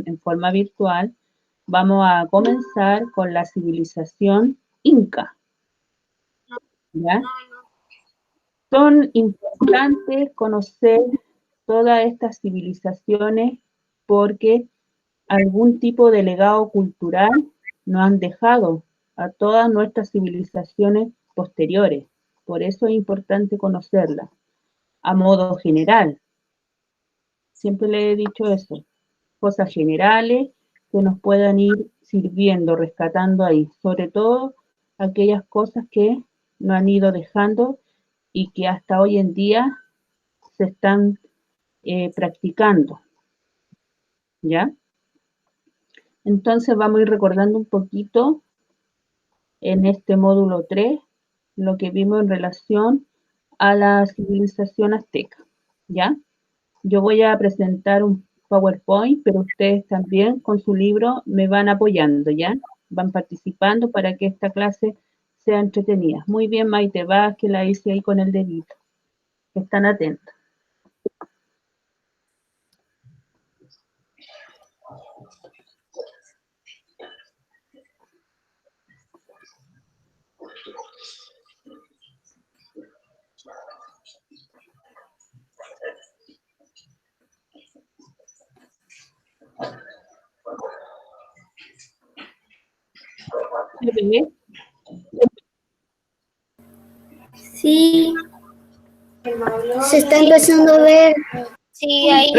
en forma virtual, vamos a comenzar con la civilización inca, ¿ya? Son importantes conocer todas estas civilizaciones porque algún tipo de legado cultural nos han dejado a todas nuestras civilizaciones posteriores. Por eso es importante conocerlas a modo general. Siempre le he dicho eso, cosas generales que nos puedan ir sirviendo, rescatando ahí, sobre todo aquellas cosas que nos han ido dejando y que hasta hoy en día se están practicando, ¿ya? Entonces vamos a ir recordando un poquito en este módulo 3 lo que vimos en relación a la civilización azteca, ¿ya? Yo voy a presentar un PowerPoint, pero ustedes también con su libro me van apoyando, ¿ya? Van participando para que esta clase sea entretenida. Muy bien, Maite, vas que la hice ahí con el dedito. Están atentos. ¿Se ve? Sí, se está empezando a ver. Sí, ahí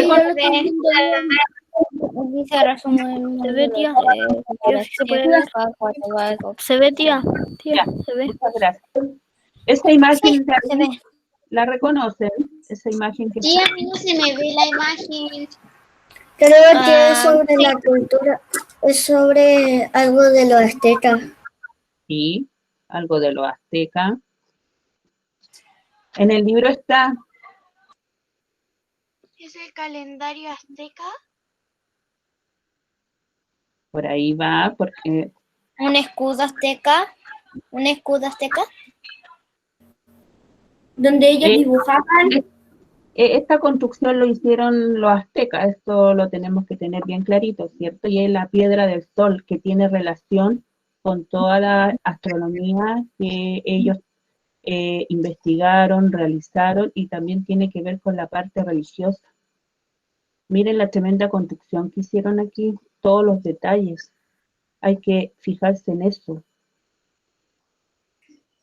dice resumen. ¿Se ve, tía? ¿Se puede ver? ¿Se ve, tía? Tía, Ya, ¿se ve? muchas gracias. Esa imagen se ve. ¿la reconocen? Esa imagen que Sí, a mí no se me ve la imagen. Creo que es sobre la cultura, es sobre algo de los aztecas. sí, algo de los aztecas. En el libro está, ¿Es el calendario azteca? por ahí va, porque ¿Un escudo azteca? ¿Un escudo azteca? Donde ellos dibujaban. esta construcción lo hicieron los aztecas, esto lo tenemos que tener bien clarito, ¿cierto? Y es la piedra del sol que tiene relación con toda la astronomía que ellos investigaron, realizaron y también tiene que ver con la parte religiosa. Miren la tremenda construcción que hicieron aquí, todos los detalles. Hay que fijarse en eso.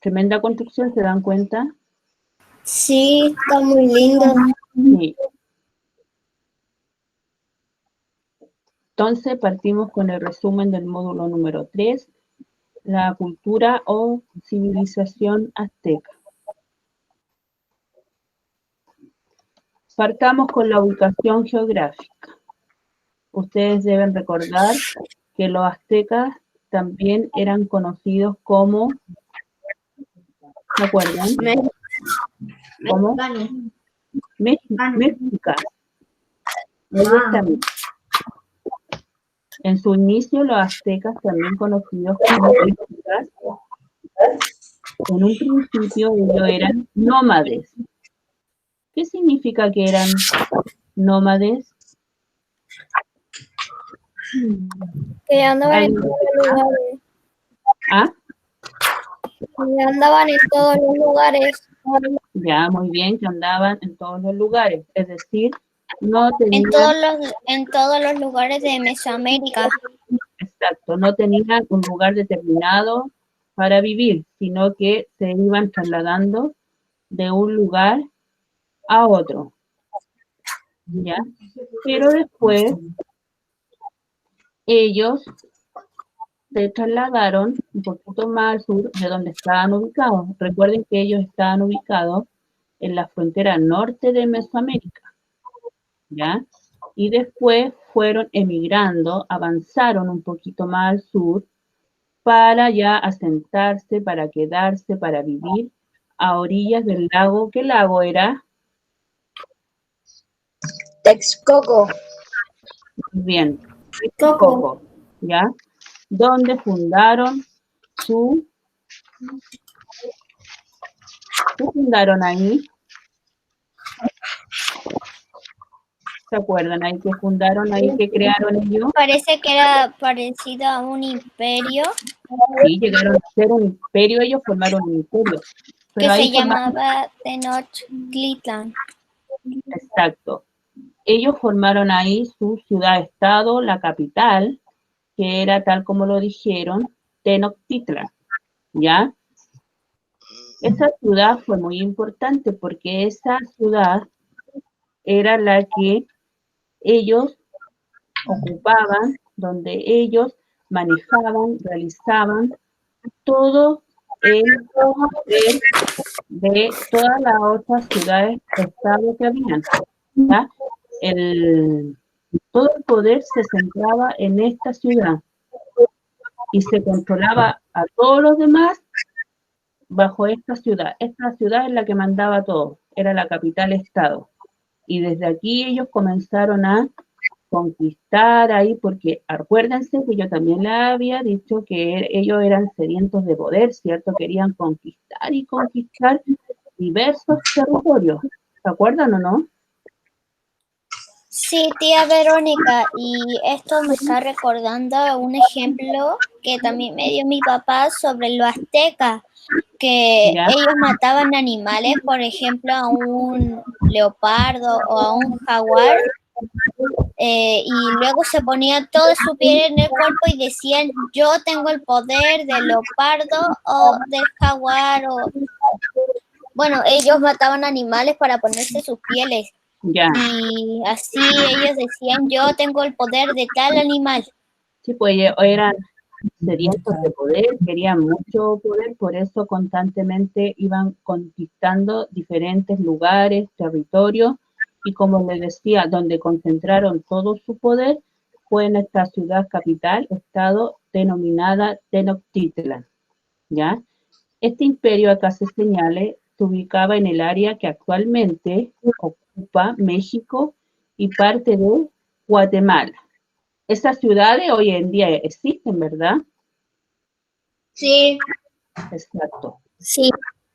Tremenda construcción, ¿se dan cuenta? Sí, está muy lindo. Sí. Entonces partimos con el resumen del módulo número 3, la cultura o civilización azteca. Partamos con la ubicación geográfica. Ustedes deben recordar que los aztecas también eran conocidos como, ¿se acuerdan? ¿Cómo? Mexicas. En su inicio, los aztecas, también conocidos como mexicas, en un principio ellos eran nómades. ¿Qué significa que eran nómades? Que andaban en todos los lugares. ¿Ah? Que andaban en todos los lugares. Ya, muy bien, que andaban en todos los lugares. Es decir, no tenían... En todos los lugares de Mesoamérica. Exacto, no tenían un lugar determinado para vivir, sino que se iban trasladando de un lugar a otro. ¿Ya? Pero después ellos se trasladaron un poquito más al sur de donde estaban ubicados. Recuerden que ellos estaban ubicados en la frontera norte de Mesoamérica, ¿ya? Y después fueron emigrando, avanzaron un poquito más al sur para ya asentarse, para quedarse, para vivir a orillas del lago. ¿Qué lago era? Texcoco. Bien, Texcoco, ¿ya? Donde fundaron ¿qué fundaron ahí? ¿Se acuerdan ahí que fundaron, ahí que crearon ellos? Parece que era parecido a un imperio Sí, llegaron a ser un imperio, ellos formaron un imperio. que Pero ahí se formaron, llamaba Tenochtitlan. exacto. Ellos formaron ahí su ciudad-estado, la capital, que era tal como lo dijeron, Tenochtitlan, ¿ya? Esa ciudad fue muy importante porque esa ciudad era la que ellos ocupaban, donde ellos manejaban, realizaban todo el poder de todas las otras ciudades estado que habían, ¿ya? Todo el poder se centraba en esta ciudad y se controlaba a todos los demás bajo esta ciudad. Esta ciudad es la que mandaba todo, era la capital estado. Y desde aquí ellos comenzaron a conquistar ahí, porque acuérdense que yo también les había dicho que ellos eran sedientos de poder, ¿cierto? Querían conquistar y conquistar diversos territorios. ¿Se acuerdan o no? Sí, tía Verónica, y esto me está recordando un ejemplo que también me dio mi papá sobre los aztecas, que ¿Ya? ellos mataban animales, por ejemplo, a un leopardo o a un jaguar, y luego se ponían toda su piel en el cuerpo y decían, yo tengo el poder del leopardo o del jaguar, o bueno, ellos mataban animales para ponerse sus pieles. Ya. Y así ellos decían, yo tengo el poder de tal animal. Sí, pues ellos eran sedientos de poder, querían mucho poder, por eso constantemente iban conquistando diferentes lugares, territorios, y como les decía, donde concentraron todo su poder fue en esta ciudad capital, estado denominada Tenochtitlan, ¿ya? Este imperio, acá se señale, se ubicaba en el área que actualmente ocupa México y parte de Guatemala. Esas ciudades hoy en día existen, ¿verdad? Sí, Exacto. sí,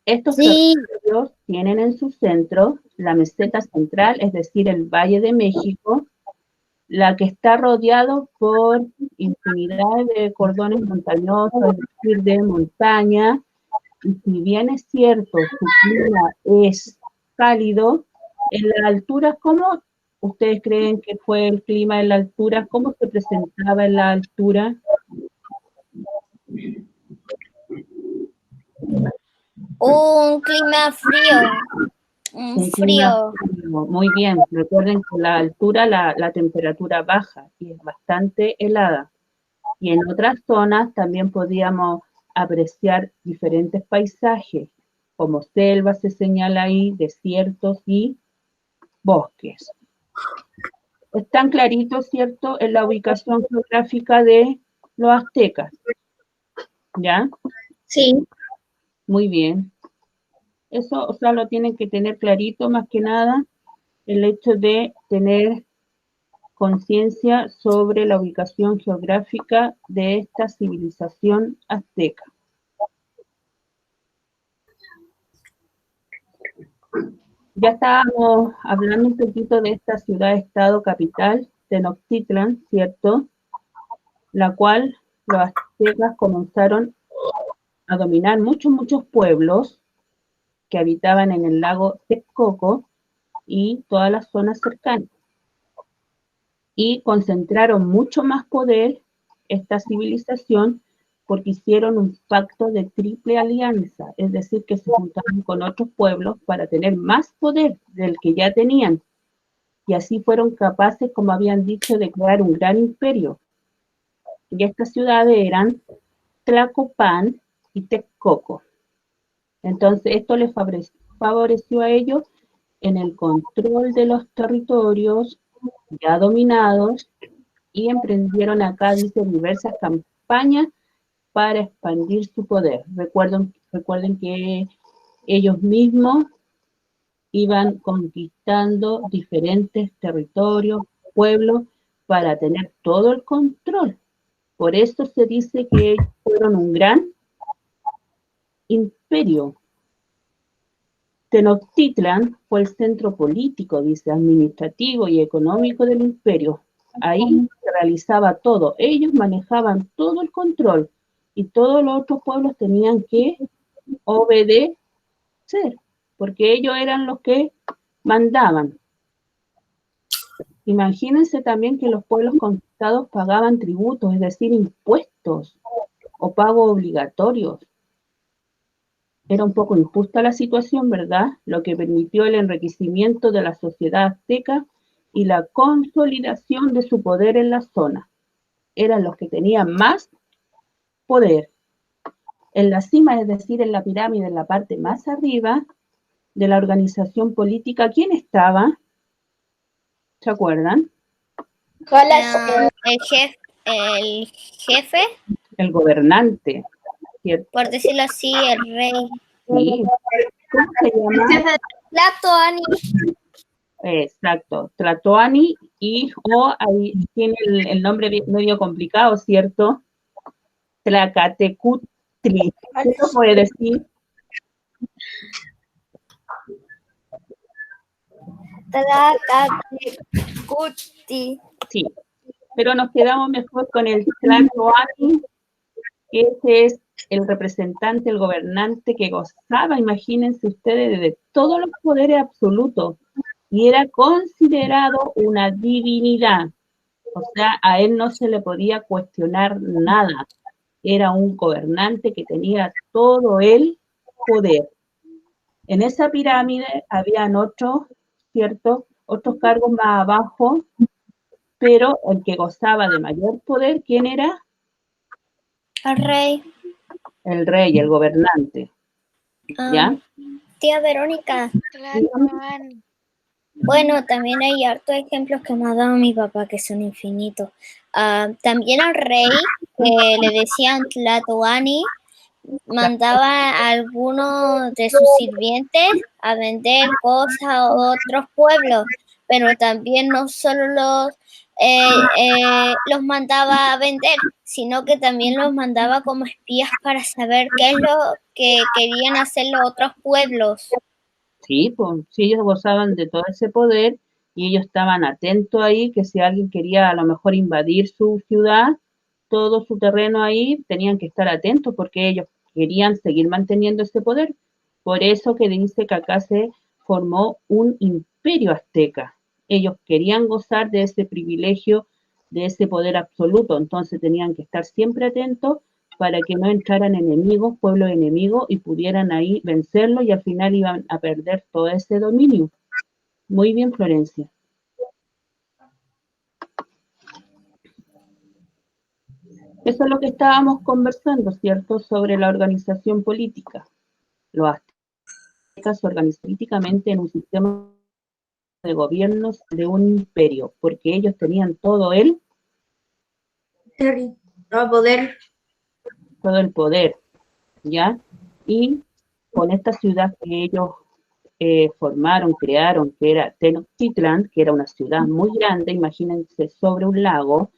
Estos sí. territorios tienen en su centro la meseta central, es decir, el Valle de México, la que está rodeado por infinidad de cordones montañosos, es decir, de montaña, y si bien es cierto, su clima es cálido, en las alturas, ¿cómo ustedes creen que fue el clima en la altura? ¿Cómo se presentaba en la altura? Un clima frío, un Un clima frío. frío. Muy bien, recuerden que la altura la temperatura baja y es bastante helada. Y en otras zonas también podíamos apreciar diferentes paisajes, como selvas se señala ahí, desiertos y bosques. Están claritos, ¿cierto?, en la ubicación geográfica de los aztecas, ¿ya? Sí, Muy bien. Eso, o sea, lo tienen que tener clarito, más que nada, el hecho de tener conciencia sobre la ubicación geográfica de esta civilización azteca. Ya estábamos hablando un poquito de esta ciudad-estado capital, Tenochtitlan, ¿cierto? La cual los aztecas comenzaron a dominar muchos pueblos que habitaban en el lago Texcoco y todas las zonas cercanas. Y concentraron mucho más poder esta civilización porque hicieron un pacto de triple alianza, es decir, que se juntaron con otros pueblos para tener más poder del que ya tenían. Y así fueron capaces, como habían dicho, de crear un gran imperio. Y estas ciudades eran Tlacopan y Texcoco. Entonces, esto les favoreció a ellos en el control de los territorios ya dominados y emprendieron acá, dice, diversas campañas para expandir su poder. Recuerden que ellos mismos iban conquistando diferentes territorios, pueblos, para tener todo el control. Por eso se dice que ellos fueron un gran imperio. Tenochtitlan fue el centro político, dice, administrativo y económico del imperio. Ahí se realizaba todo. Ellos manejaban todo el control y todos los otros pueblos tenían que obedecer, porque ellos eran los que mandaban. Imagínense también que los pueblos conquistados pagaban tributos, es decir, impuestos o pagos obligatorios. Era un poco injusta la situación, ¿verdad? Lo que permitió el enriquecimiento de la sociedad azteca y la consolidación de su poder en la zona. Eran los que tenían más poder. En la cima, es decir, en la pirámide, en la parte más arriba de la organización política, ¿quién estaba? ¿Se acuerdan? El jefe, El gobernante, ¿cierto? por decirlo así, el rey. Sí. ¿Cómo se llama? Tlatoani. Exacto, Tlatoani o ahí tiene el nombre medio complicado, ¿cierto? Tlacatecutli. ¿Qué se puede decir? Tlacatecutli. Sí, pero nos quedamos mejor con el Tlatoani, que ese es el representante, el gobernante que gozaba, imagínense ustedes, de todos los poderes absolutos y era considerado una divinidad. O sea, a él no se le podía cuestionar nada. Era un gobernante que tenía todo el poder. En esa pirámide habían otros, ¿cierto? Otros cargos más abajo, pero el que gozaba de mayor poder, ¿quién era? El rey. El rey, el gobernante. ¿Ya? Tía Verónica. Tlatoani. Bueno, también hay hartos ejemplos que me ha dado mi papá que son infinitos. También al rey, que le decían Tlatoani, mandaba a algunos de sus sirvientes a vender cosas a otros pueblos, pero también no solo los mandaba a vender, sino que también los mandaba como espías para saber qué es lo que querían hacer los otros pueblos. Sí, pues sí, ellos gozaban de todo ese poder y ellos estaban atentos ahí, que si alguien quería a lo mejor invadir su ciudad, todo su terreno ahí, tenían que estar atentos porque ellos querían seguir manteniendo ese poder. Por eso que dice que acá se formó un imperio azteca. Ellos querían gozar de ese privilegio, de ese poder absoluto, entonces tenían que estar siempre atentos para que no entraran enemigos, pueblos enemigos, y pudieran ahí vencerlos y al final iban a perder todo ese dominio. Muy bien, Florencia. Eso es lo que estábamos conversando, ¿cierto? Sobre la organización política. Los aztecas se organizaron políticamente en un sistema de gobiernos de un imperio, porque ellos tenían todo el poder, ¿ya? Y con esta ciudad que ellos formaron, crearon, que era Tenochtitlan, que era una ciudad muy grande, imagínense, sobre un lago,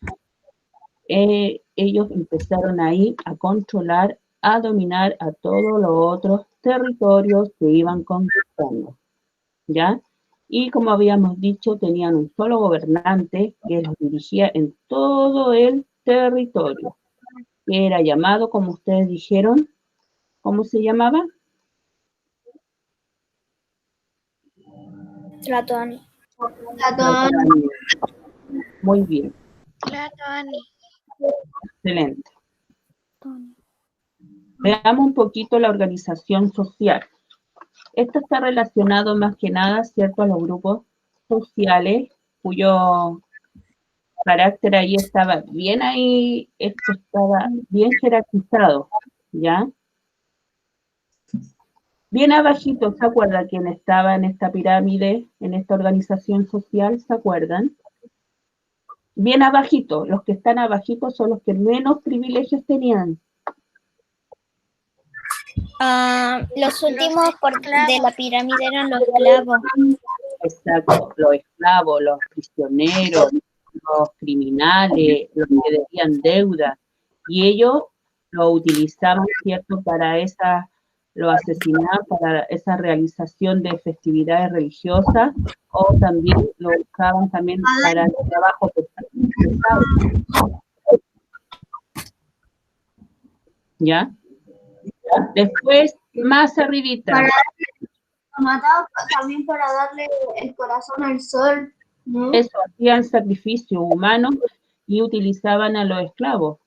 ellos empezaron ahí a controlar, a dominar a todos los otros territorios que iban conquistando, ¿ya? Y como habíamos dicho, tenían un solo gobernante que los dirigía en todo el territorio, que era llamado, como ustedes dijeron, ¿cómo se llamaba? Tlatoani. Muy bien. Tlatoani. Excelente. Veamos un poquito la organización social. Esto está relacionado más que nada, ¿cierto?, a los grupos sociales cuyo carácter ahí, esto estaba bien jerarquizado, ¿ya? Bien abajito, ¿se acuerdan quién estaba en esta pirámide, en esta organización social? ¿Se acuerdan? Bien abajito, los que están abajito son los que menos privilegios tenían. Los últimos de la pirámide eran los esclavos. Exacto, los esclavos, los prisioneros, los criminales, los que debían deuda, y ellos lo utilizaban, ¿cierto?, para esas lo asesinaban para esa realización de festividades religiosas, o también lo usaban también para el trabajo pesado. ¿Ya? Después, más arribita. Lo mataban también para darle el corazón al sol, ¿no? Eso, hacían sacrificio humano y utilizaban a los esclavos,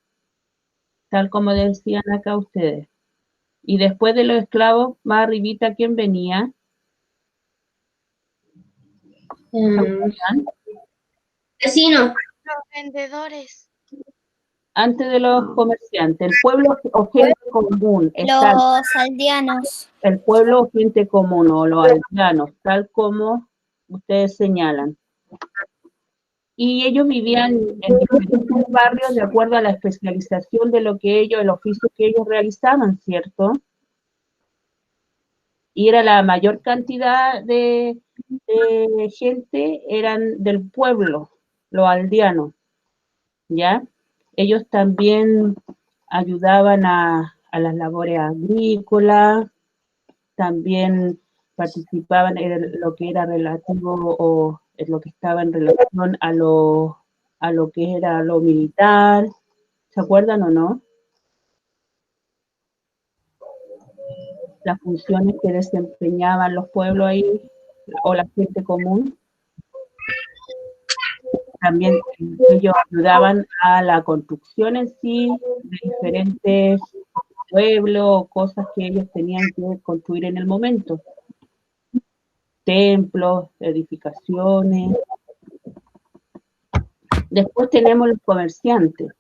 tal como decían acá ustedes. Y después de los esclavos, más arribita, ¿quién venía? Vecino. Los vendedores. Antes de los comerciantes, el pueblo o gente común, Los aldeanos. el pueblo o gente común o los aldeanos, tal como ustedes señalan. Y ellos vivían en diferentes barrios de acuerdo a la especialización de lo que ellos, el oficio que ellos realizaban, ¿cierto? Y era la mayor cantidad de gente, eran del pueblo, los aldeanos, ¿ya? Ellos también ayudaban a las labores agrícolas, también participaban en lo que era relativo o en lo que estaba en relación a lo que era lo militar. ¿Se acuerdan o no? Las funciones que desempeñaban los pueblos ahí o la gente común. También ellos ayudaban a la construcción en sí de diferentes pueblos o cosas que ellos tenían que construir en el momento. Templos, edificaciones. Después tenemos los comerciantes,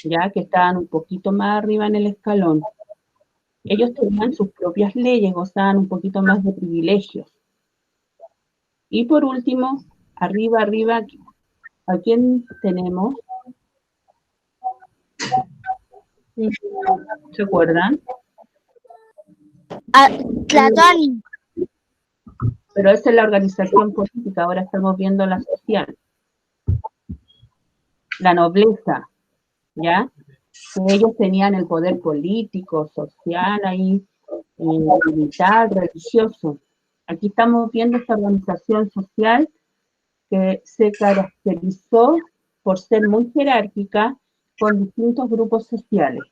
ya que estaban un poquito más arriba en el escalón. Ellos tenían sus propias leyes, gozaban un poquito más de privilegios. Y por último, arriba, ¿a quién tenemos? ¿Se acuerdan? Tlatoani. Pero esa es la organización política, ahora estamos viendo la social. La nobleza, ¿ya? Que ellos tenían el poder político, social, ahí, militar, religioso. Aquí estamos viendo esta organización social que se caracterizó por ser muy jerárquica con distintos grupos sociales,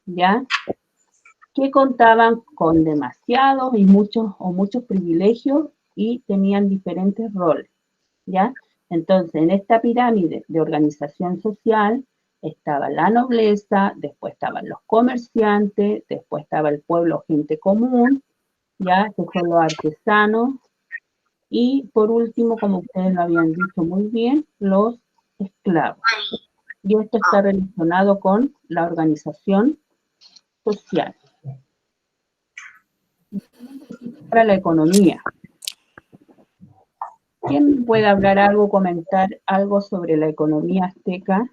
¿ya? Que contaban con demasiados y muchos privilegios y tenían diferentes roles, ¿ya? Entonces, en esta pirámide de organización social estaba la nobleza, después estaban los comerciantes, después estaba el pueblo, gente común, ¿ya? Que son los artesanos, y por último, como ustedes lo habían dicho muy bien, los esclavos. Y esto está relacionado con la organización social. Para la economía. ¿Quién puede hablar algo, comentar algo sobre la economía azteca?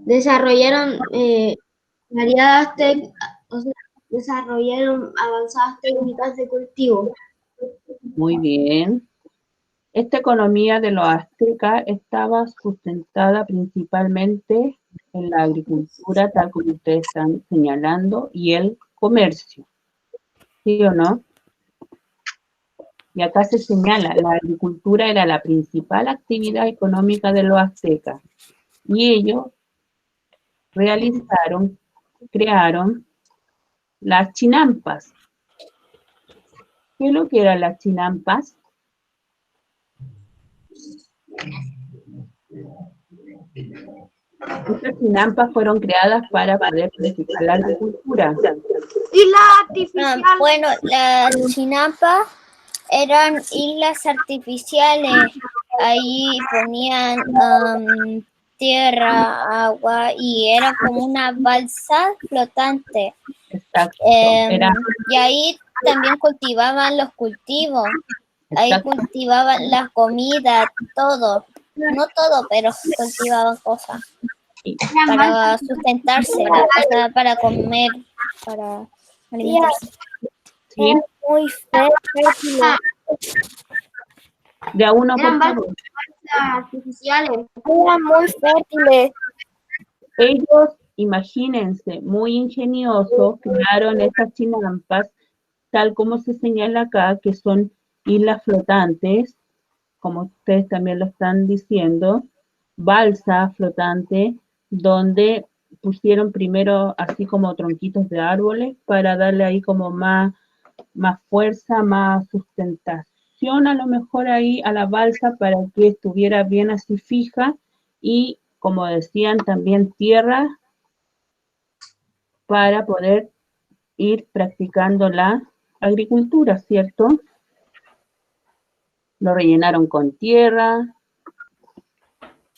Desarrollaron desarrollaron avanzadas técnicas de cultivo. Muy bien. Esta economía de los aztecas estaba sustentada principalmente en la agricultura, tal como ustedes están señalando, y el comercio. ¿Sí o no? Y acá se señala, la agricultura era la principal actividad económica de los aztecas. Y ellos crearon las chinampas. ¿Qué es lo que eran las chinampas? Estas chinampas fueron creadas para poder practicar la agricultura. Y la artificial. Bueno, las chinampas eran islas artificiales. Ahí ponían tierra, agua y era como una balsa flotante. Exacto. Y ahí también cultivaban los cultivos. Ahí Exacto. cultivaban la comida, todo. No todo, pero cultivaban cosas para sustentarse, para comer, para alimentarse. ¿Sí? Muy fértil De a uno, por Eran favor. balsas artificiales. Eran muy fértiles. Ellos, imagínense, muy ingeniosos, crearon estas chinampas, tal como se señala acá, que son islas flotantes, como ustedes también lo están diciendo, balsa flotante, donde pusieron primero así como tronquitos de árboles para darle ahí como más fuerza, más sustentación a lo mejor ahí a la balsa para que estuviera bien así fija y como decían también tierra para poder ir practicando la agricultura, ¿cierto? Lo rellenaron con tierra.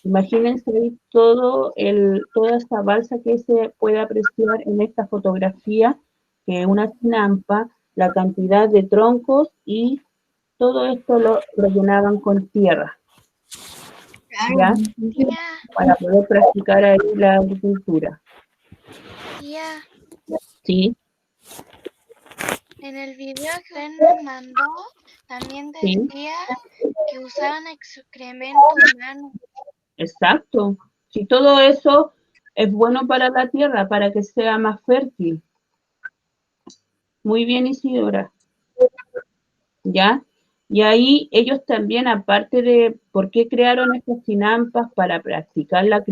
Imagínense ahí toda esta balsa que se puede apreciar en esta fotografía, que es una chinampa, la cantidad de troncos y todo esto lo rellenaban con tierra, ¿ya? Tía, Para poder practicar ahí la agricultura. tía, Sí, en el video que usted nos mandó, también sí, decía que usaban excremento humano. exacto. Si todo eso es bueno para la tierra, para que sea más fértil. Muy bien, Isidora. ¿Ya? Y ahí ellos también, aparte de por qué crearon estas chinampas para practicar la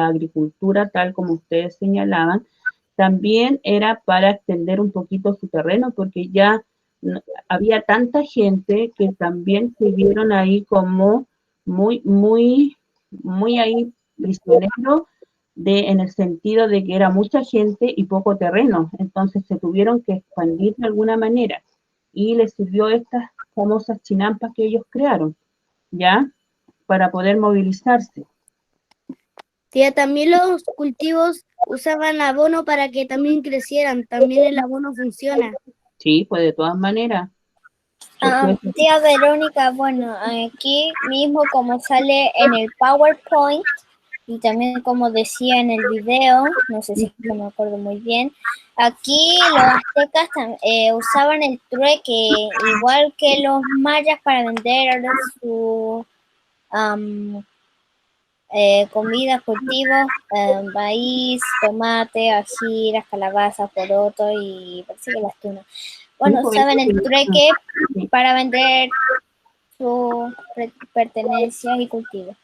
agricultura, tal como ustedes señalaban, también era para extender un poquito su terreno, porque ya había tanta gente que también se vieron ahí como muy ahí prisioneros en el sentido de que era mucha gente y poco terreno, entonces se tuvieron que expandir de alguna manera y les sirvió estas famosas chinampas que ellos crearon, ¿ya? Para poder movilizarse. Tía, también los cultivos usaban abono para que también crecieran. También el abono funciona. Sí, pues de todas maneras. Porque Tía Verónica, bueno, aquí mismo como sale en el PowerPoint y también como decía en el video, no sé si es que me acuerdo muy bien, aquí los aztecas usaban el trueque, igual que los mayas para vender su comida, cultivos, maíz, tomate, ají, las calabazas, poroto y parece que las tunas. Bueno, pues, saben el trueque sí. para vender sus pertenencias y cultivos.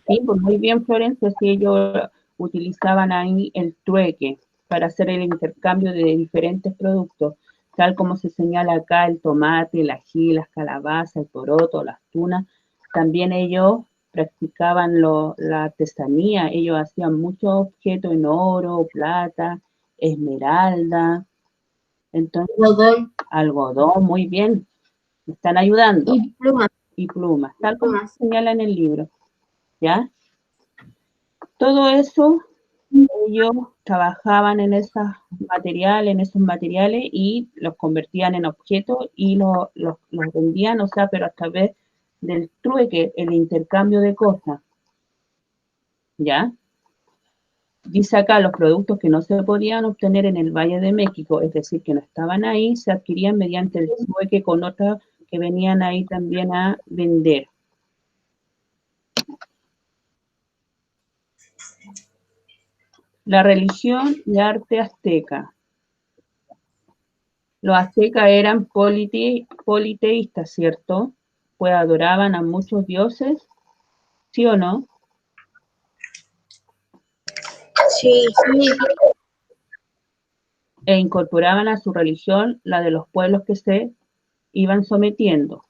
Sí, pues muy bien, Florencia, si ellos utilizaban ahí el trueque para hacer el intercambio de diferentes productos, tal como se señala acá, el tomate, el ají, las calabazas, el poroto, las tunas. También ellos practicaban la artesanía, ellos hacían muchos objetos en oro, plata, esmeralda, entonces algodón, muy bien, me están ayudando. Y plumas, tal como se señala en el libro, ¿ya? Todo eso, ellos trabajaban en esos materiales y los convertían en objetos y los vendían, o sea, pero a través del trueque, el intercambio de cosas, ¿ya? Dice acá, los productos que no se podían obtener en el Valle de México, es decir, que no estaban ahí, se adquirían mediante el trueque con otras que venían ahí también a vender. La religión y arte azteca. Los aztecas eran politeístas, ¿cierto? Pues adoraban a muchos dioses, ¿sí o no? Sí. E incorporaban a su religión la de los pueblos que se iban sometiendo.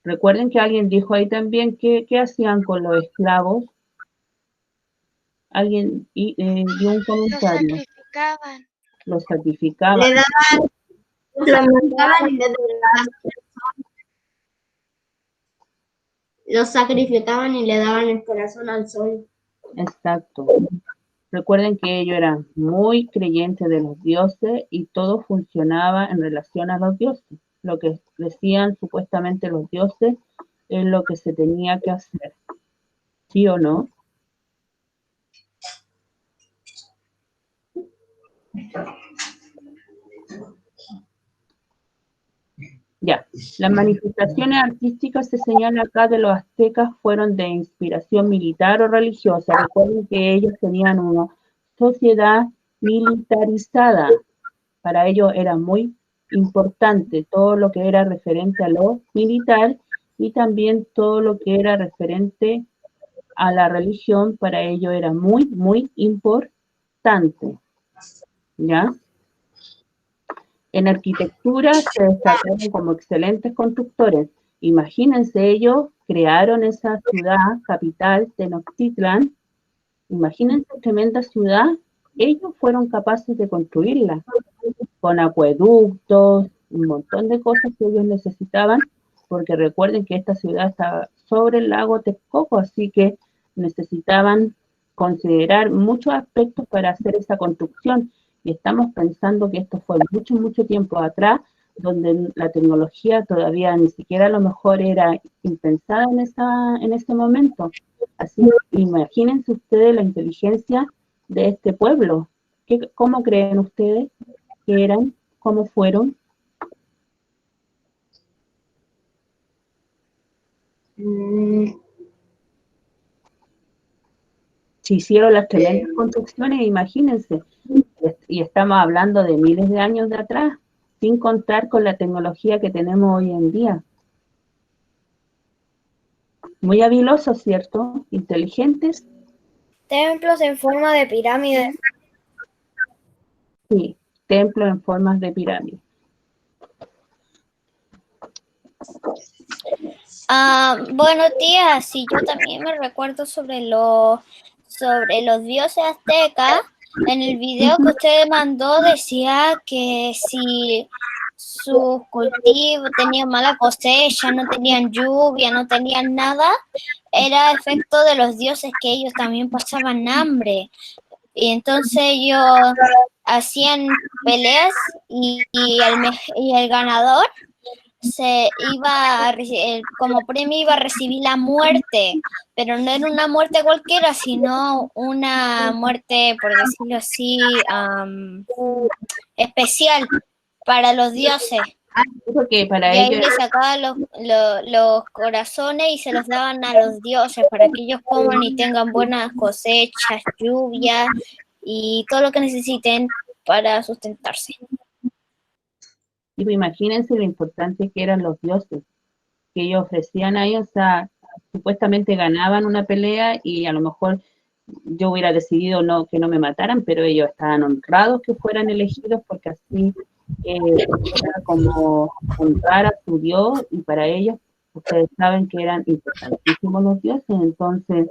Recuerden que alguien dijo ahí también que qué hacían con los esclavos. Alguien dio un Los comentario. sacrificaban. Los sacrificaban. Le daban, los sacrificaban y le daban, los sacrificaban y le daban el corazón al sol. Exacto. Recuerden que ellos eran muy creyentes de los dioses y todo funcionaba en relación a los dioses. Lo que decían supuestamente los dioses es lo que se tenía que hacer. ¿Sí o no? Ya. Las manifestaciones artísticas se señala acá de los aztecas fueron de inspiración militar o religiosa. Recuerden que ellos tenían una sociedad militarizada. Para ellos era muy importante todo lo que era referente a lo militar y también todo lo que era referente a la religión, para ellos era muy, muy importante. ¿Ya? En arquitectura se destacaron como excelentes constructores. Imagínense, ellos crearon esa ciudad capital, Tenochtitlan. Imagínense, tremenda ciudad. Ellos fueron capaces de construirla con acueductos, un montón de cosas que ellos necesitaban, porque recuerden que esta ciudad está sobre el lago Texcoco, así que necesitaban considerar muchos aspectos para hacer esa construcción. Y estamos pensando que esto fue mucho, mucho tiempo atrás, donde la tecnología todavía ni siquiera a lo mejor era impensada en ese momento. Así que imagínense ustedes la inteligencia de este pueblo. ¿Cómo creen ustedes que eran? ¿Cómo fueron? Se hicieron las tremendas construcciones, imagínense. Y estamos hablando de miles de años de atrás, sin contar con la tecnología que tenemos hoy en día. Muy habilosos, ¿cierto? Inteligentes. Templos en forma de pirámides. Sí, templos en formas de pirámide. Bueno, tía, sí, yo también me recuerdo sobre los dioses aztecas. En el video que usted mandó decía que si sus cultivos tenían mala cosecha, no tenían lluvia, no tenían nada, era efecto de los dioses, que ellos también pasaban hambre. Y entonces ellos hacían peleas y el ganador se iba como premio iba a recibir la muerte, pero no era una muerte cualquiera, sino una muerte, por decirlo así, especial para los dioses. Porque para y ahí ellos le sacaban los corazones y se los daban a los dioses para que ellos coman y tengan buenas cosechas, lluvia y todo lo que necesiten para sustentarse. Y imagínense lo importante que eran los dioses, que ellos ofrecían a ellos, o sea, supuestamente ganaban una pelea y a lo mejor yo hubiera decidido que no me mataran, pero ellos estaban honrados que fueran elegidos porque así era como honrar a su Dios, y para ellos, ustedes saben que eran importantísimos los dioses, entonces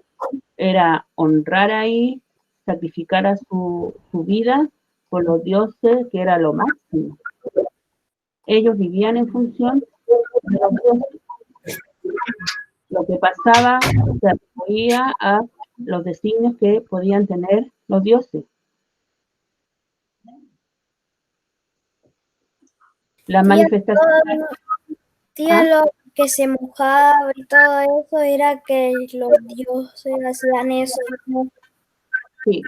era honrar ahí, sacrificar a su vida por los dioses, que era lo máximo. Ellos vivían en función de los dioses. Lo que pasaba se atribuía a los designios que podían tener los dioses. La manifestación. Tía, lo que se mojaba y todo eso era que los dioses hacían eso. Sí,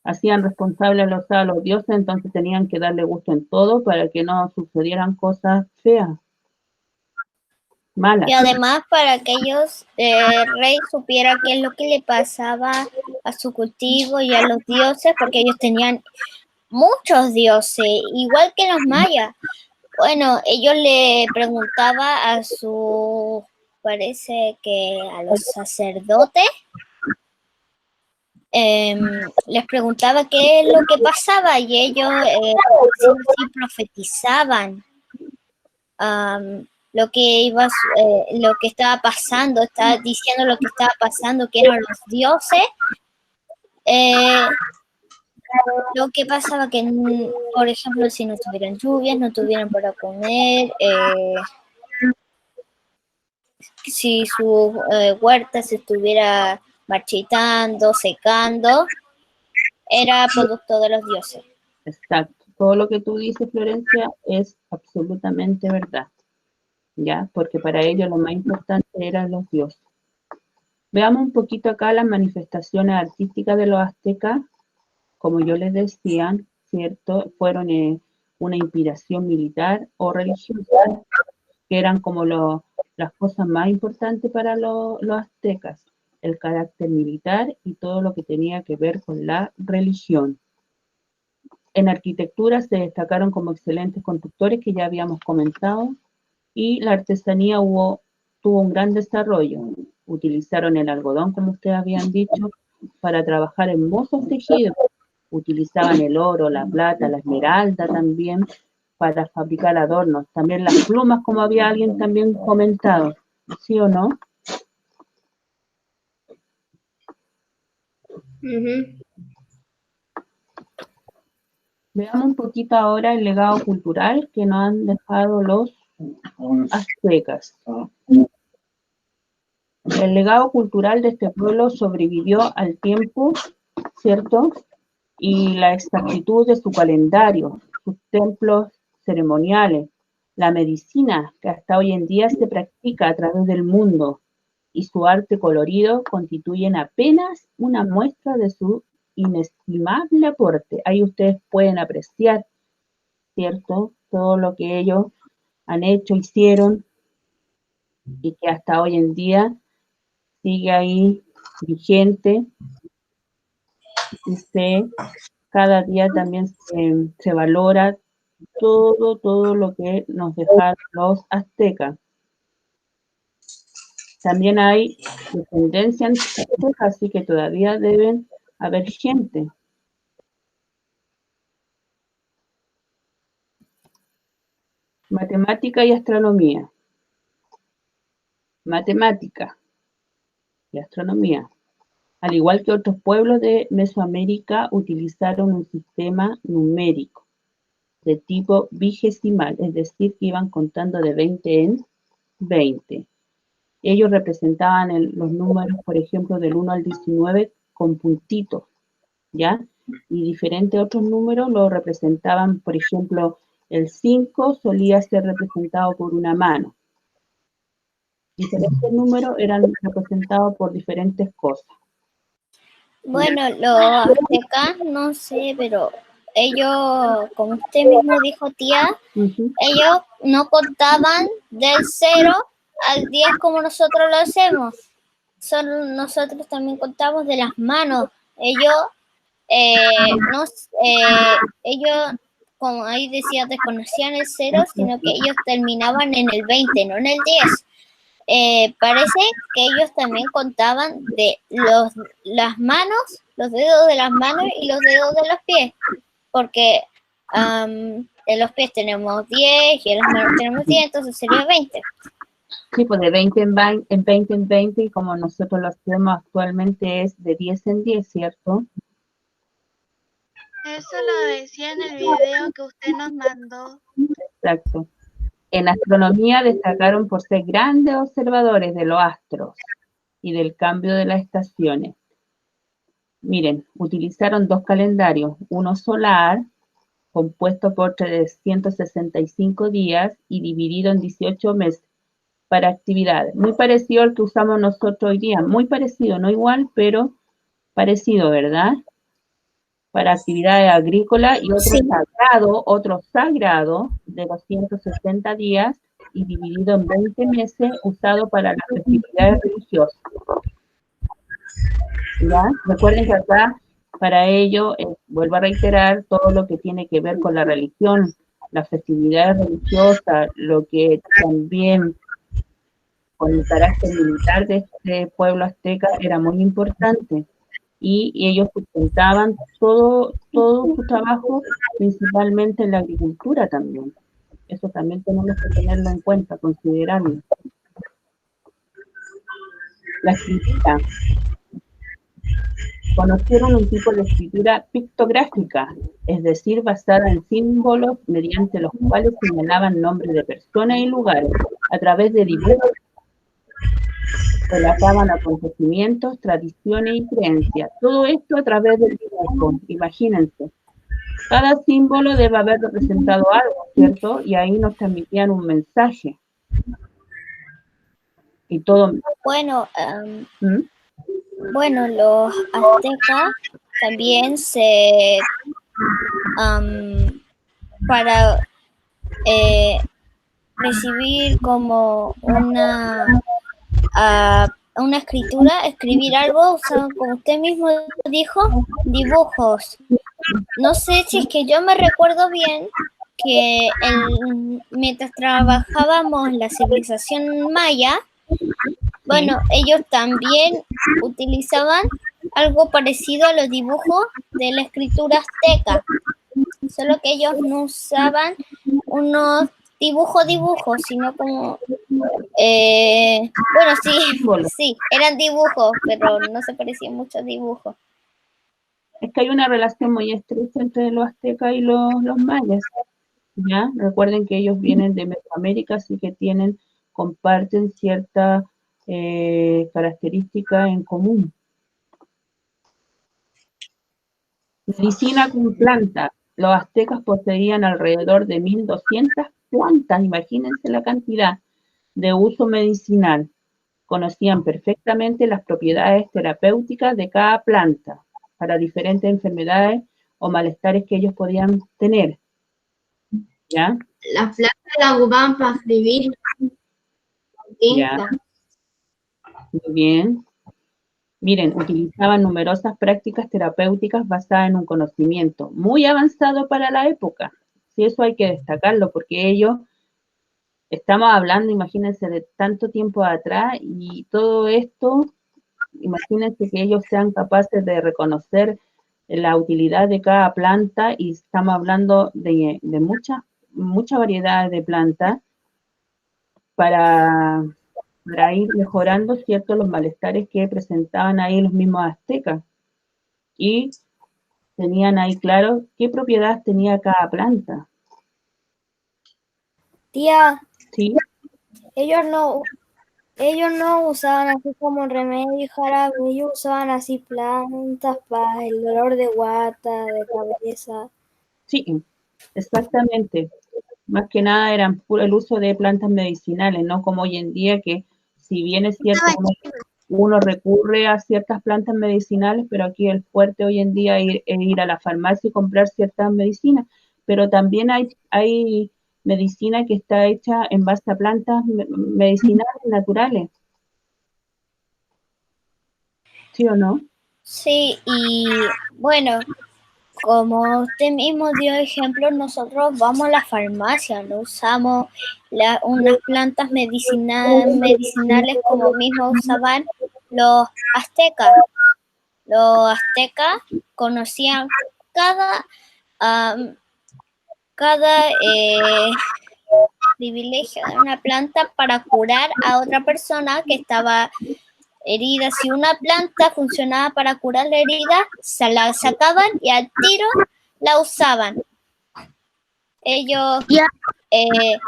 hacían responsables a los dioses, entonces tenían que darle gusto en todo para que no sucedieran cosas feas, malas. Y además para que ellos, el rey supiera qué es lo que le pasaba a su cultivo y a los dioses, porque ellos tenían muchos dioses, igual que los mayas. Bueno, ellos le preguntaban parece que a los sacerdotes, les preguntaba qué es lo que pasaba y ellos sí profetizaban lo que estaba pasando, estaba diciendo lo que estaba pasando, que eran los dioses. Lo que pasaba que, por ejemplo, si no tuvieran lluvias, no tuvieran para comer, si su huerta se estuviera marchitando, secando, era producto de los dioses. Exacto. Todo lo que tú dices, Florencia, es absolutamente verdad, ¿ya? Porque para ellos lo más importante eran los dioses. Veamos un poquito acá las manifestaciones artísticas de los aztecas. Como yo les decía, ¿cierto? Fueron una inspiración militar o religiosa. que eran como las cosas más importantes para los aztecas, el carácter militar y todo lo que tenía que ver con la religión. En arquitectura se destacaron como excelentes constructores, que ya habíamos comentado, y la artesanía tuvo un gran desarrollo. Utilizaron el algodón, como ustedes habían dicho, para trabajar hermosos tejidos. Utilizaban el oro, la plata, la esmeralda también para fabricar adornos. También las plumas, como había alguien también comentado. ¿Sí o no? Veamos un poquito ahora el legado cultural que nos han dejado los aztecas. El legado cultural de este pueblo sobrevivió al tiempo, ¿cierto? Y la exactitud de su calendario, sus templos ceremoniales, la medicina que hasta hoy en día se practica a través del mundo, y su arte colorido constituyen apenas una muestra de su inestimable aporte. Ahí ustedes pueden apreciar, ¿cierto? Todo lo que ellos han hecho, hicieron, y que hasta hoy en día sigue ahí vigente, y cada día también se valora todo lo que nos dejaron los aztecas. También hay descendencia azteca, así que todavía deben haber gente. Matemática y astronomía. Matemática y astronomía. Al igual que otros pueblos de Mesoamérica, utilizaron un sistema numérico de tipo vigesimal, es decir, que iban contando de 20 en 20. Ellos representaban los números, por ejemplo, del 1 al 19 con puntitos, ¿ya? Y diferentes otros números lo representaban, por ejemplo, el 5 solía ser representado por una mano. Diferentes números eran representados por diferentes cosas. Bueno, los aztecas, no sé, pero ellos, como usted mismo dijo, tía, ellos no contaban del 0 al 10 como nosotros lo hacemos. Nosotros también contamos de las manos. Ellos, ellos, como ahí decía, desconocían el 0, sino que ellos terminaban en el 20, no en el 10. Parece que ellos también contaban de las manos, los dedos de las manos y los dedos de los pies, porque en los pies tenemos 10 y en las manos tenemos 10, entonces sería 20. Sí, pues de 20 en 20, y como nosotros lo hacemos actualmente es de 10 en 10, ¿cierto? Eso lo decía en el video que usted nos mandó. Exacto. En astronomía destacaron por ser grandes observadores de los astros y del cambio de las estaciones. Miren, utilizaron dos calendarios, uno solar, compuesto por 365 días y dividido en 18 meses para actividades. Muy parecido al que usamos nosotros hoy día, muy parecido, no igual, pero parecido, ¿verdad? Para actividades agrícolas, y otro sagrado de 260 días y dividido en 20 meses, usado para las festividades religiosas. ¿Ya? Recuerden que acá, para ello, vuelvo a reiterar, todo lo que tiene que ver con la religión, las festividades religiosas, lo que también con el carácter militar de este pueblo azteca era muy importante. Y ellos sustentaban todo su trabajo, principalmente en la agricultura también. Eso también tenemos que tenerlo en cuenta, considerarlo. La escritura. Conocieron un tipo de escritura pictográfica, es decir, basada en símbolos mediante los cuales señalaban nombres de personas y lugares a través de dibujos. Relataban acontecimientos, tradiciones y creencias. Todo esto a través del dibujo, imagínense. Cada símbolo debe haber representado algo, ¿cierto? Y ahí nos transmitían un mensaje. Y todo. Bueno, bueno, los aztecas también para recibir como una escritura, escribir algo, usaban, como usted mismo dijo, dibujos. No sé si es que yo me recuerdo bien que mientras trabajábamos la civilización maya, bueno, ellos también utilizaban algo parecido a los dibujos de la escritura azteca, solo que ellos no usaban unos dibujos, sino como, bueno, sí, eran dibujos, pero no se parecían mucho a dibujos. Es que hay una relación muy estrecha entre los aztecas y los mayas, ¿ya? Recuerden que ellos vienen de Mesoamérica, así que comparten ciertas características en común. Medicina con plantas. Los aztecas poseían alrededor de 1200 plantas, imagínense la cantidad, de uso medicinal. Conocían perfectamente las propiedades terapéuticas de cada planta para diferentes enfermedades o malestares que ellos podían tener. ¿Ya? Las plantas las ocupaban para escribir. Ya. Muy bien. Miren, utilizaban numerosas prácticas terapéuticas basadas en un conocimiento muy avanzado para la época. Sí, eso hay que destacarlo, porque ellos, estamos hablando, imagínense, de tanto tiempo atrás, y todo esto, imagínense que ellos sean capaces de reconocer la utilidad de cada planta, y estamos hablando de mucha variedad de plantas para ir mejorando, ¿cierto?, los malestares que presentaban ahí los mismos aztecas. Y tenían ahí claro qué propiedades tenía cada planta. Tía, ¿Sí? ellos no usaban así como remedio y jarabe, ellos usaban así plantas para el dolor de guata, de cabeza. Sí, exactamente. Más que nada eran el uso de plantas medicinales, no como hoy en día, que si bien es cierto, uno recurre a ciertas plantas medicinales, pero aquí el fuerte hoy en día es ir a la farmacia y comprar ciertas medicinas, pero también hay medicina que está hecha en base a plantas medicinales naturales. ¿Sí o no? Sí, y bueno, como usted mismo dio ejemplo, nosotros vamos a la farmacia, no usamos unas plantas medicinales como mismo usaban los aztecas. Los aztecas conocían cada privilegio de una planta para curar a otra persona que estaba herida. Si una planta funcionaba para curar la herida, se la sacaban y al tiro la usaban. Ellos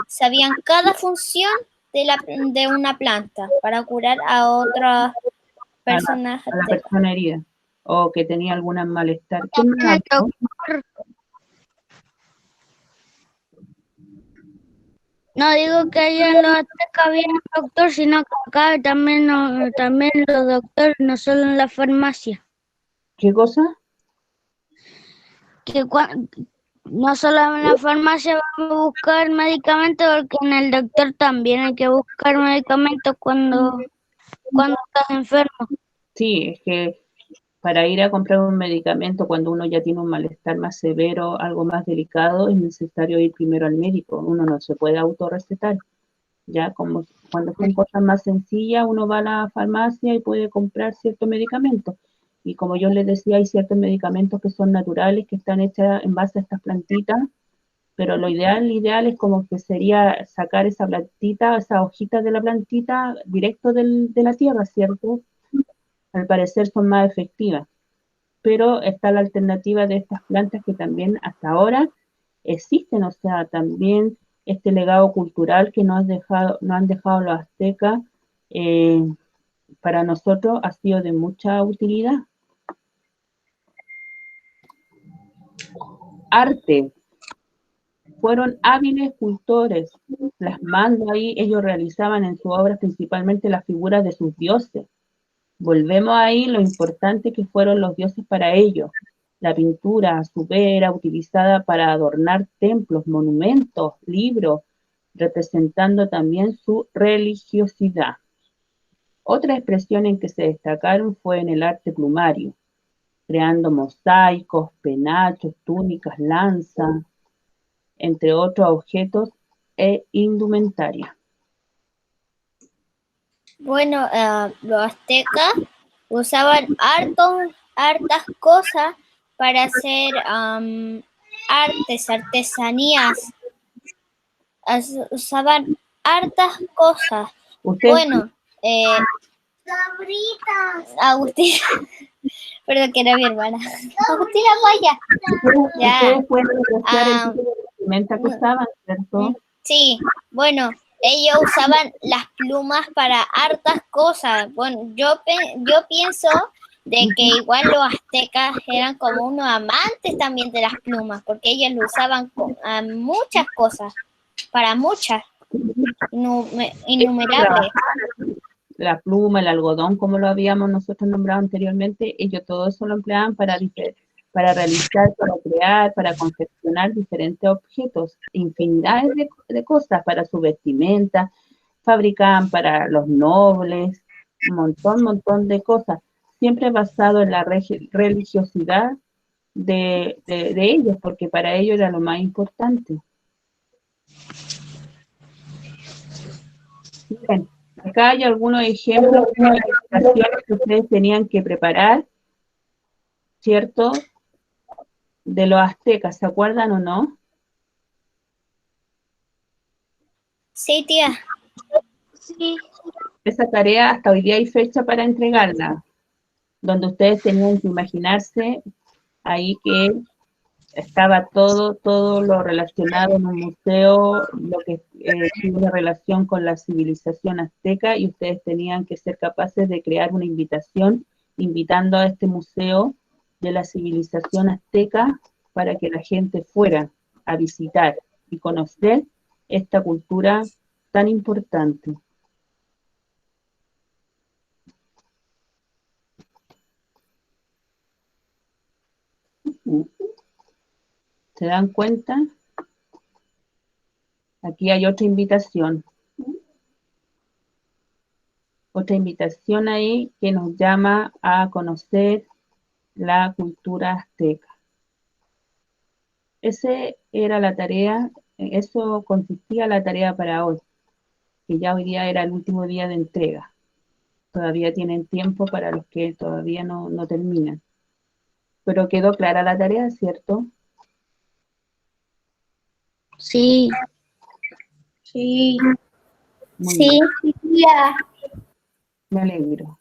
sabían cada función de una planta para curar a otras personas. A la persona herida o que tenía algún malestar. ¿Qué más? No digo que allá en los aztecas había un doctor, sino que acá también los doctores, no solo en la farmacia. ¿Qué cosa? Que no solo en la farmacia vamos a buscar medicamentos, porque en el doctor también hay que buscar medicamentos cuando estás enfermo. Sí, es que para ir a comprar un medicamento cuando uno ya tiene un malestar más severo, algo más delicado, es necesario ir primero al médico. Uno no se puede autorrecetar. Ya como cuando son cosas más sencillas, uno va a la farmacia y puede comprar ciertos medicamentos. Y como yo les decía, hay ciertos medicamentos que son naturales, que están hechos en base a estas plantitas, pero lo ideal es como que sería sacar esa plantita, esas hojitas de la plantita directo de la tierra, ¿cierto? Al parecer son más efectivas. Pero está la alternativa de estas plantas que también hasta ahora existen, o sea, también este legado cultural que nos han dejado los aztecas, para nosotros ha sido de mucha utilidad. Arte. Fueron hábiles escultores, plasmando ahí, ellos realizaban en sus obras principalmente las figuras de sus dioses. Volvemos ahí lo importante que fueron los dioses para ellos. La pintura a su vez era utilizada para adornar templos, monumentos, libros, representando también su religiosidad. Otra expresión en que se destacaron fue en el arte plumario, creando mosaicos, penachos, túnicas, lanzas, entre otros objetos e indumentaria. Bueno, los aztecas usaban hartas cosas para hacer artesanías. Usaban hartas cosas. ¿Usted? Bueno, Agustina, perdón que era mi hermana. Agustina, vaya. Ya. Ustedes pueden apreciar el tipo de vestimenta que usaban, ¿cierto? Sí, bueno, ellos usaban las plumas para hartas cosas. Bueno, yo pienso de que igual los aztecas eran como unos amantes también de las plumas, porque ellos lo usaban a muchas cosas, para muchas, innumerables. La pluma, el algodón, como lo habíamos nosotros nombrado anteriormente, ellos todo eso lo empleaban para realizar, para crear, para confeccionar diferentes objetos, infinidades de cosas para su vestimenta, fabricaban para los nobles, un montón de cosas, siempre basado en la religiosidad de ellos, porque para ellos era lo más importante. Bien, acá hay algunos ejemplos de presentaciones que ustedes tenían que preparar, ¿cierto? De los aztecas, ¿se acuerdan o no? Sí, tía. Sí. Esa tarea hasta hoy día hay fecha para entregarla, donde ustedes tenían que imaginarse ahí que estaba todo lo relacionado en un museo, lo que tiene relación con la civilización azteca, y ustedes tenían que ser capaces de crear una invitación, invitando a este museo de la civilización azteca para que la gente fuera a visitar y conocer esta cultura tan importante. ¿Se dan cuenta? Aquí hay otra invitación. Otra invitación ahí que nos llama a conocer la cultura azteca. Esa era la tarea, eso consistía la tarea para hoy, que ya hoy día era el último día de entrega. Todavía tienen tiempo para los que todavía no terminan. Pero quedó clara la tarea, ¿cierto? Sí. Sí. Muy Sí. bien, me alegro.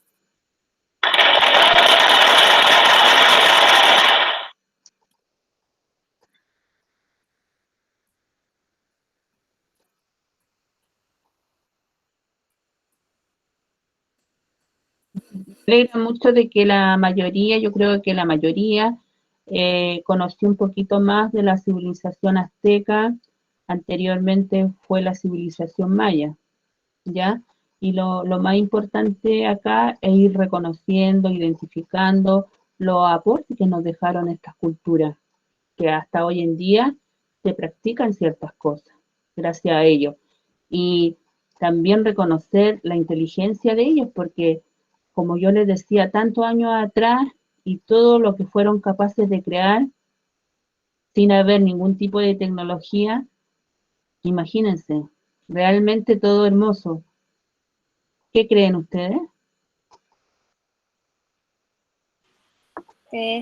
Me alegra mucho de que la mayoría, yo creo que la mayoría, conoció un poquito más de la civilización azteca. Anteriormente fue la civilización maya, ¿ya? Y lo más importante acá es ir reconociendo, identificando los aportes que nos dejaron estas culturas, que hasta hoy en día se practican ciertas cosas, gracias a ellos. Y también reconocer la inteligencia de ellos, porque como yo les decía, tantos años atrás y todo lo que fueron capaces de crear sin haber ningún tipo de tecnología, imagínense, realmente todo hermoso. ¿Qué creen ustedes?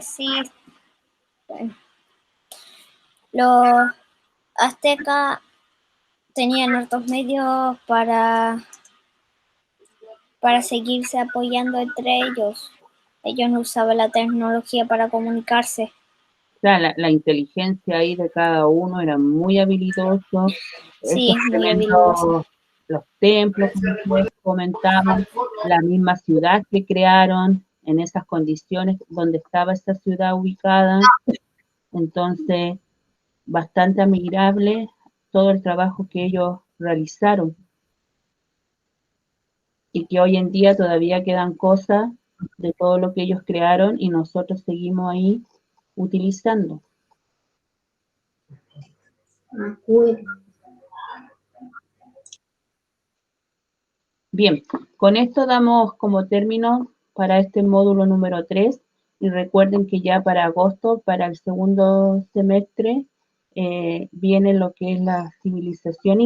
Sí. Bueno. Los aztecas tenían hartos medios para seguirse apoyando entre ellos. Ellos no usaban la tecnología para comunicarse. O sea, la inteligencia ahí de cada uno era muy habilidoso. Sí, Esos muy habilidoso. tremendos, los templos, como ustedes comentaban, la misma ciudad que crearon en esas condiciones donde estaba esa ciudad ubicada. Entonces, bastante admirable todo el trabajo que ellos realizaron y que hoy en día todavía quedan cosas de todo lo que ellos crearon y nosotros seguimos ahí utilizando. Bien, con esto damos como término para este módulo número 3 y recuerden que ya para agosto, para el segundo semestre, viene lo que es la civilización